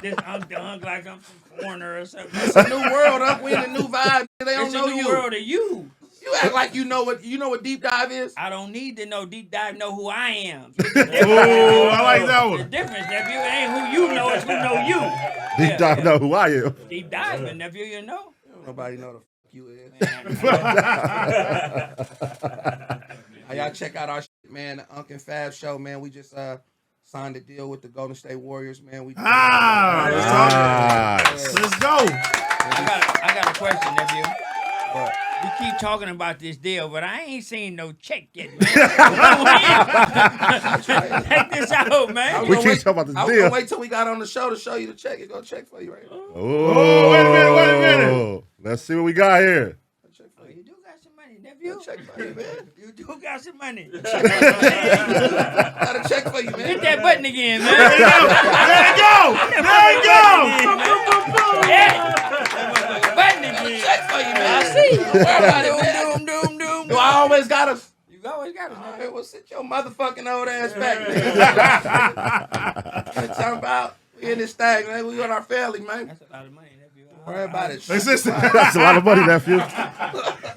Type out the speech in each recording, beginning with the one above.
This unk like I'm some foreigner or something. It's a new world, Unc. We in a new vibe. They don't know you. It's a new world of you. You act like you know what deep dive is. I don't need to know deep dive. Know who I am. Oh, I like that one. The difference, nephew, ain't who you know. It's who know you. Deep dive know who I am. Deep diving, nephew, you know. Nobody know the fuck you is. Y'all check out our shit, man. The Unc and Fab show, man. We just signed a deal with the Golden State Warriors, man. Let's go. I got a question, nephew. What? You keep talking about this deal, but I ain't seen no check yet, man. Check this out, man. We keep talking about this I was deal. gonna wait till we got on the show to show you the check. It's gonna check for you right now. Oh, wait a minute. Let's see what we got here. You do got some money, nephew. Check for you, man. You do got some money. Got a check for you, man. Hit that button again, man. There you go. Button again. Check for you, man. I see. Doom. Do I always got us? You always got us. Hey, well, sit your motherfucking old ass back, man. Talking about we in this thing, man. We got our family, man. That's a lot of money, nephew. Don't worry about it. That's a lot of money, nephew.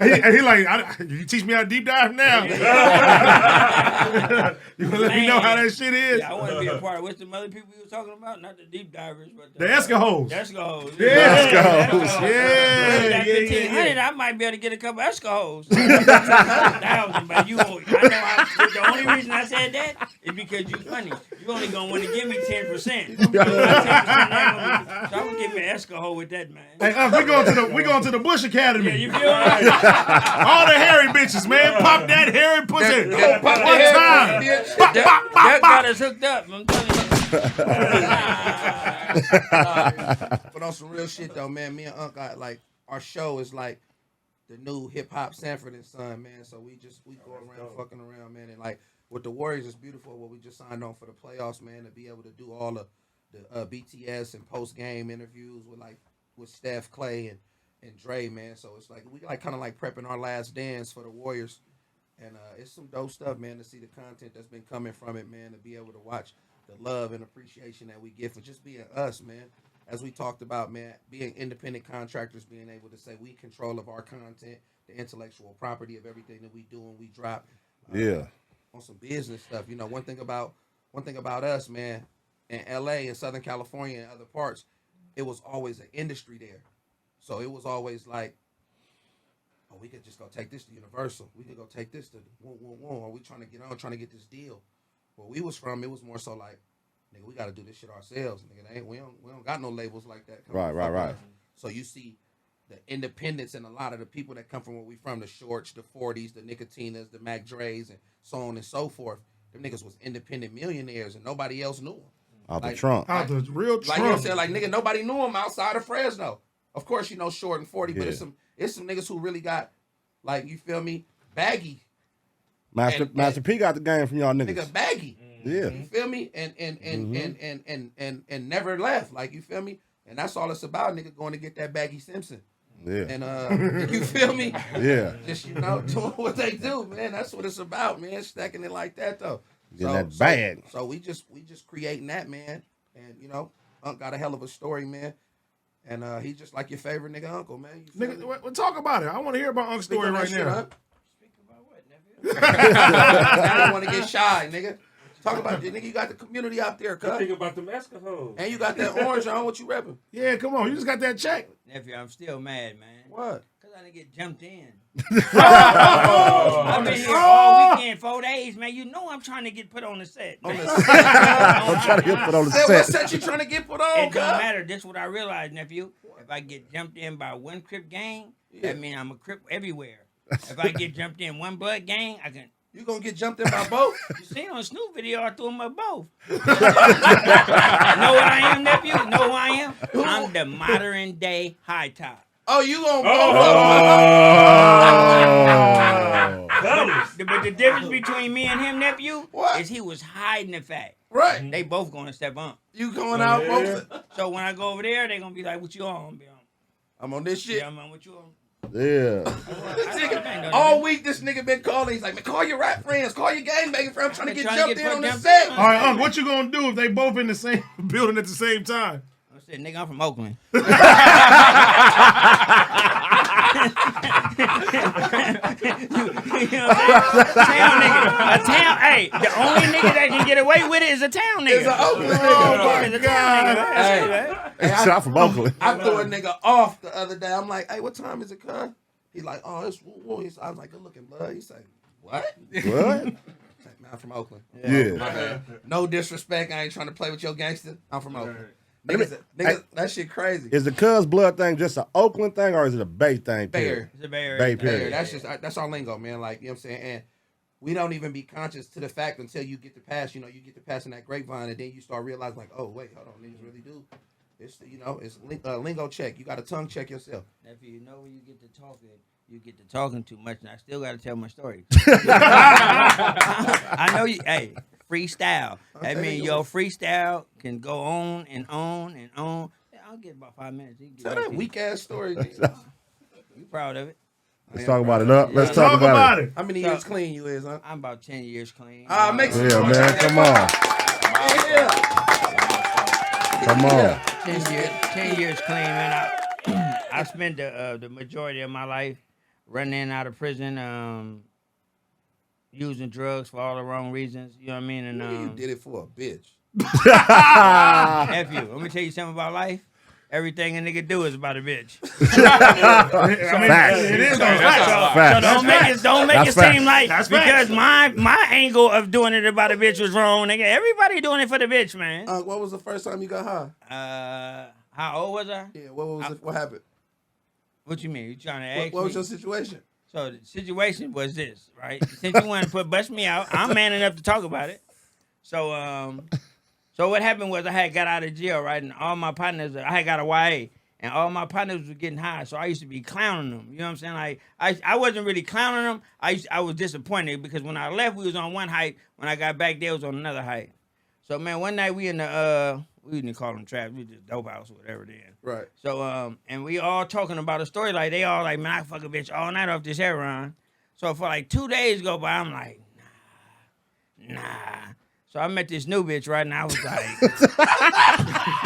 He like, you teach me how to deep dive now. You gonna let me know how that shit is? Yeah, I want to be a part of what's the other people you were talking about? Not the deep divers, but The Escahos. The Escahos. Yeah. That 1,500, I might be able to get a couple Escahos. 1,000, but you won't. I know the only reason I said that is because you funny. You only gonna want to give me 10%. So I'm gonna give me an Escaho with that, man. Hey, we going to the Bush Academy. Yeah, you feel me? All the hairy bitches, man. Pop that hairy pussy. One time. That got us hooked up. I'm telling you. But on some real shit though, man. Me and Unc got like our show is like the new hip hop Sanford and Son, man. So we go around fucking around, man, and like with the Warriors, it's beautiful what we just signed on for the playoffs, man. To be able to do all the BTS and post game interviews with Steph, Clay, and Dre, man. So it's like we like kind of like prepping our last dance for the Warriors, and it's some dope stuff, man. To see the content that's been coming from it, man. To be able to watch the love and appreciation that we get for just being us, man. As we talked about, man, being independent contractors, being able to say we control of our content, the intellectual property of everything that we do and we drop. On some business stuff, you know. One thing about us, man, in LA and Southern California and other parts, it was always an industry there. So it was always like, oh, we could just go take this to Universal. We could go take this to or we trying to get this deal. Where we was from, it was more so like, nigga, we got to do this shit ourselves. Nigga, we don't got no labels like that. Right. So you see the independents and a lot of the people that come from where we from, the Shorts, the 40s, the Nicotina's, the Mac Dre's, and so on and so forth. Them niggas was independent millionaires and nobody else knew them. Out the trunk. Out the real trunk. Like you know what I'm saying? Like, nigga, nobody knew them outside of Fresno. Of course, you know Short and 40, but it's some niggas who really got, like, you feel me, baggy. Master P got the game from y'all niggas. Nigga, baggy. Yeah. You feel me? And never left. Like, you feel me? And that's all it's about, nigga, going to get that baggy Simpson. Yeah. And you feel me? Yeah. Just, you know, doing what they do, man. That's what it's about, man. Stacking it like that though. Getting that bag. So we just creating that, man. And you know, Unc got a hell of a story, man. And he's just like your favorite nigga uncle, man. Nigga, well, talk about it. I want to hear about Unc's story right now. Speak about what, nephew? I don't want to get shy, nigga. Talk about it, nigga. You got the community out there, cuz. Think about them Escahos. And you got that orange on. What you repping? Yeah, come on. You just got that check. Nephew, I'm still mad, man. What? Because I didn't get jumped in. I've been here all weekend, 4 days, man. You know I'm trying to get put on the set. Man. I'm trying to get put on the What set. set you trying to get put on, It don't matter. That's what I realized, nephew. If I get jumped in by one Crip gang, that means I'm a Crip everywhere. If I get jumped in one Blood gang, I can... You gonna get jumped in by both? You seen on the Snoop video, I threw them up both. Know what I am, nephew? Know who I am? I'm the modern day high top. Oh, you gonna But the difference between me and him, nephew, What? is he was hiding the fact. Right. They both gonna step up. You going out, folks? So when I go over there, they gonna be like, "What you on?" I'm on this shit. Yeah, I'm on what you on. Yeah. All week, this nigga been calling. He's like, man, call your rap friends, call your gang banging friends. I'm trying to get jumped in on the set. All right, what you gonna do if they both in the same building at the same time? I said, nigga, I'm from Oakland. Town nigga. A town, hey, the only nigga that can get away with it is a town nigga. It's an Oakland nigga. Oh, It's my a town nigga. Hey, I'm from Oakland. I threw a nigga off the other day. I'm like, hey, what time is it, cuz? He's like, oh, it's woo. I was like, good looking, blood. He's like, what? What? Man, I'm from Oakland. Yeah. My bad. No disrespect. I ain't trying to play with your gangster. I'm from Oakland. Niggas, that shit crazy. Is the cuz blood thing just an Oakland thing or is it a Bay thing? Bear. It's a Bay Area. Bay Bear. period. That's our lingo, man. Like, you know what I'm saying? And we don't even be conscious to the fact until you get to pass, you get to pass in that grapevine and then you start realizing like, oh, wait, hold on, niggas really do. It's, it's lingo check. You got to tongue check yourself. If you know when you get to talking, you get to talking too much, and I still got to tell my story. I know you. Hey, freestyle. That means your freestyle can go on and on and on. Yeah, I'll get about 5 minutes. Tell that weak ass story. You proud of it? Let's talk about it up. Let's talk about it. How many years clean you is, huh? I'm about 10 years clean. Make some Yeah, man. Come on. Come on. 10 years clean, man. I spent the majority of my life running in and out of prison, using drugs for all the wrong reasons. You know what I mean? And you did it for a bitch. F you. Let me tell you something about life. Everything a nigga do is about a bitch. Facts. It is So don't make it seem like That's because facts. my angle of doing it about a bitch was wrong, nigga. Everybody doing it for the bitch, man. What was the first time you got high? How old was I? Yeah, what happened? What you mean? You trying to ask What was me? your situation? So the situation was this, right? Since you want to bust me out, I'm man enough to talk about it. So what happened was I had got out of jail, right? And all my partners, I had got a YA, and all my partners were getting high. So I used to be clowning them. You know what I'm saying? Like I wasn't really clowning them. I was disappointed because when I left, we was on one height. When I got back, they was on another height. So man, one night we in the we didn't call them traps, we just dope house or whatever then. Right. So and we all talking about a story like they all like, man, I fuck a bitch all night off this heroin. So for like 2 days go by, I'm like, nah. So I met this new bitch right now. I was like,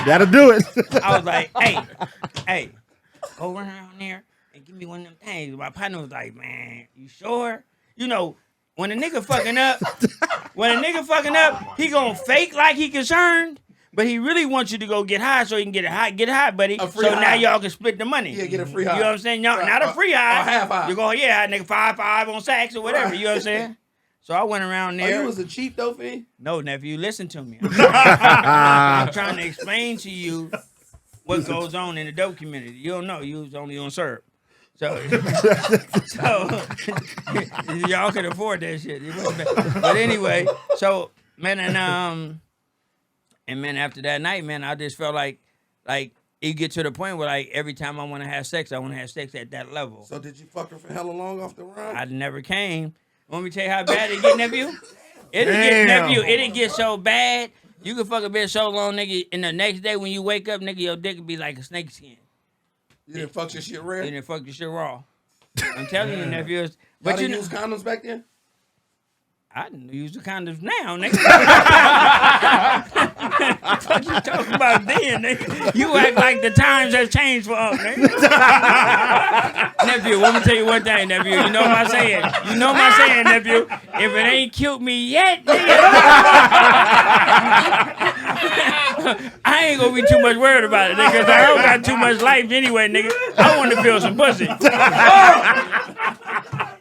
That'll do it. I was like, hey, go around there and give me one of them things. My partner was like, man, you sure? You know, when a nigga fucking up, he gonna fake like he concerned, but he really wants you to go get high so he can get high, buddy. So high. now y'all can split the money. Yeah, get a free high. You know what I'm saying? No, Right. not a free high. Or half high. You go, yeah, nigga, 5 on sacks or whatever. You know what I'm saying? So I went around there. You was a cheap dope fiend? No, nephew, listen to me. I'm trying to explain to you what goes on in the dope community. You don't know. You was only on syrup. So y'all could afford that shit. But anyway, so man, and man, after that night, man, I just felt like it get to the point where like every time I want to have sex, I want to have sex at that level. So did you fuck her for hella long off the run? I never came. Want me to tell you how bad it get, nephew? It didn't get so bad. You can fuck a bitch so long, nigga, and the next day when you wake up, nigga, your dick will be like a snake skin. You didn't fuck your shit rare? You didn't fuck your shit raw. I'm telling you, nephew. But you use condoms back then? I didn't use the condoms now, nigga. What you talking about then, nigga? You act like the times have changed for us, nigga. Nephew, let me tell you one thing, nephew. You know my saying. Nephew. If it ain't killed me yet, nigga, I ain't gonna be too much worried about it, nigga, because I don't got too much life anyway, nigga. I want to feel some pussy.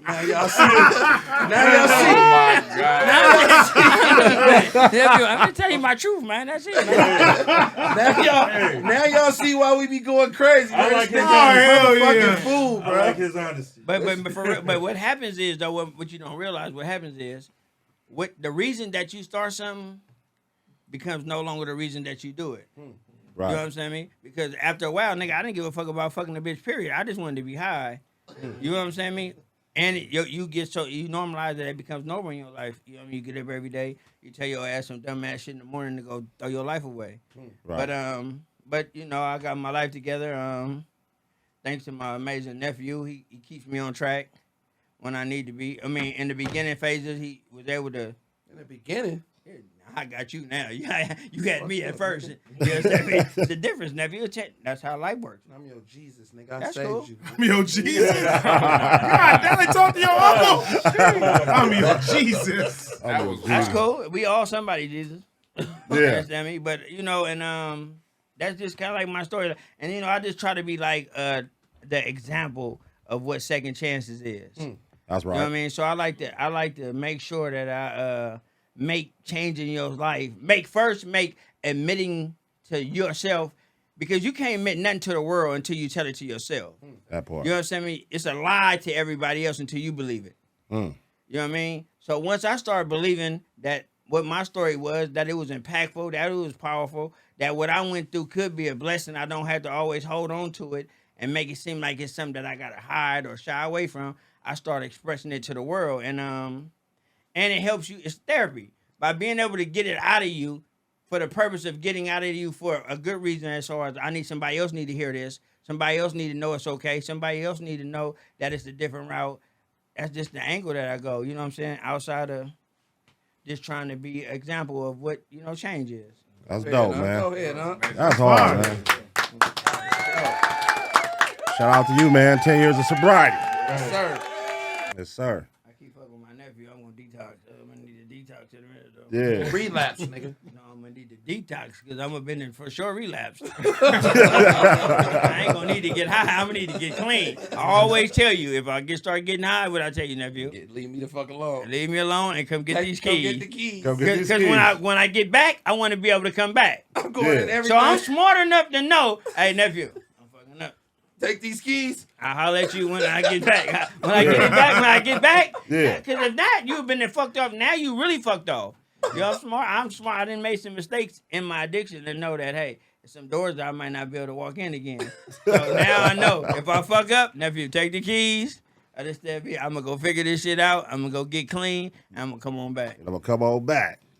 Now y'all see. Now y'all see. Oh my God. Nephew, I'm gonna tell you my truth, man. That's it, man. Now y'all see why we be going crazy. I Man. like This his nigga honesty. motherfucking Yeah. fool, bro. I like his honesty. But for real, but what happens is though, what you don't realize, what happens is, what the reason that you start something becomes no longer the reason that you do it. Right. You know what I'm saying? Because after a while, nigga, I didn't give a fuck about fucking a bitch. Period. I just wanted to be high. You know what I'm saying? And you get so you normalize that it becomes normal in your life. You know what I mean? You get up every day. You tell your ass some dumb ass shit in the morning to go throw your life away. Right. But you know, I got my life together. thanks to my amazing nephew, he keeps me on track when I need to be. I mean, in the beginning phases, he was able to. In the beginning. I got you now. You had me at first. You understand me? It's the difference, nephew. That's how life works. I'm your Jesus, nigga. I That's saved cool. you. I'm your Jesus. God damn, they talk to your uncle. I'm your Jesus. That's cool. We all somebody, Jesus. You understand me? But and that's just kind of like my story. And I just try to be like the example of what second chances is. That's right. You know what I mean? So I like to make sure that I make change in your life. Make admitting to yourself, because you can't admit nothing to the world until you tell it to yourself. That part. You understand me? It's a lie to everybody else until you believe it. You know what I mean? So once I started believing that what my story was, that it was impactful, that it was powerful, that what I went through could be a blessing, I don't have to always hold on to it and make it seem like it's something that I gotta hide or shy away from. I started expressing it to the world, and it helps you. It's therapy. By being able to get it out of you for the purpose of getting out of you for a good reason, as far as somebody else need to hear this. Somebody else need to know it's okay. Somebody else need to know that it's a different route. That's just the angle that I go. You know what I'm saying? Outside of just trying to be an example of what, change is. That's dope, man. Go ahead, huh? That's hard, man. Shout out to you, man. 10 years of sobriety. Yes, sir. Yes, sir. I keep fucking with my nephew. I'm going to detox. I'm going to need a detox in a minute, though. Yeah. Relapse, nigga. No, I'm going to need the detox because I'm going to be in for sure relapse. I ain't going to need to get high. I'm going to need to get clean. I always tell you, if I start getting high, what I tell you, nephew? Leave me the fuck alone. Leave me alone and come get these keys. Come get the keys. Because when I get back, I want to be able to come back. I'm going in every So I'm smart enough to know, hey, nephew, I'm fucking up. Take these keys. I'll holler at you when I get back. When I get back. Yeah. Because if not, you've been fucked up. Now you really fucked off. You're smart. I'm smart. I didn't make some mistakes in my addiction to know that, hey, there's some doors that I might not be able to walk in again. So now I know if I fuck up, nephew, take the keys. I just step here. I'm going to go figure this shit out. I'm going to go get clean. And I'm going to come on back. I'm going to come on back.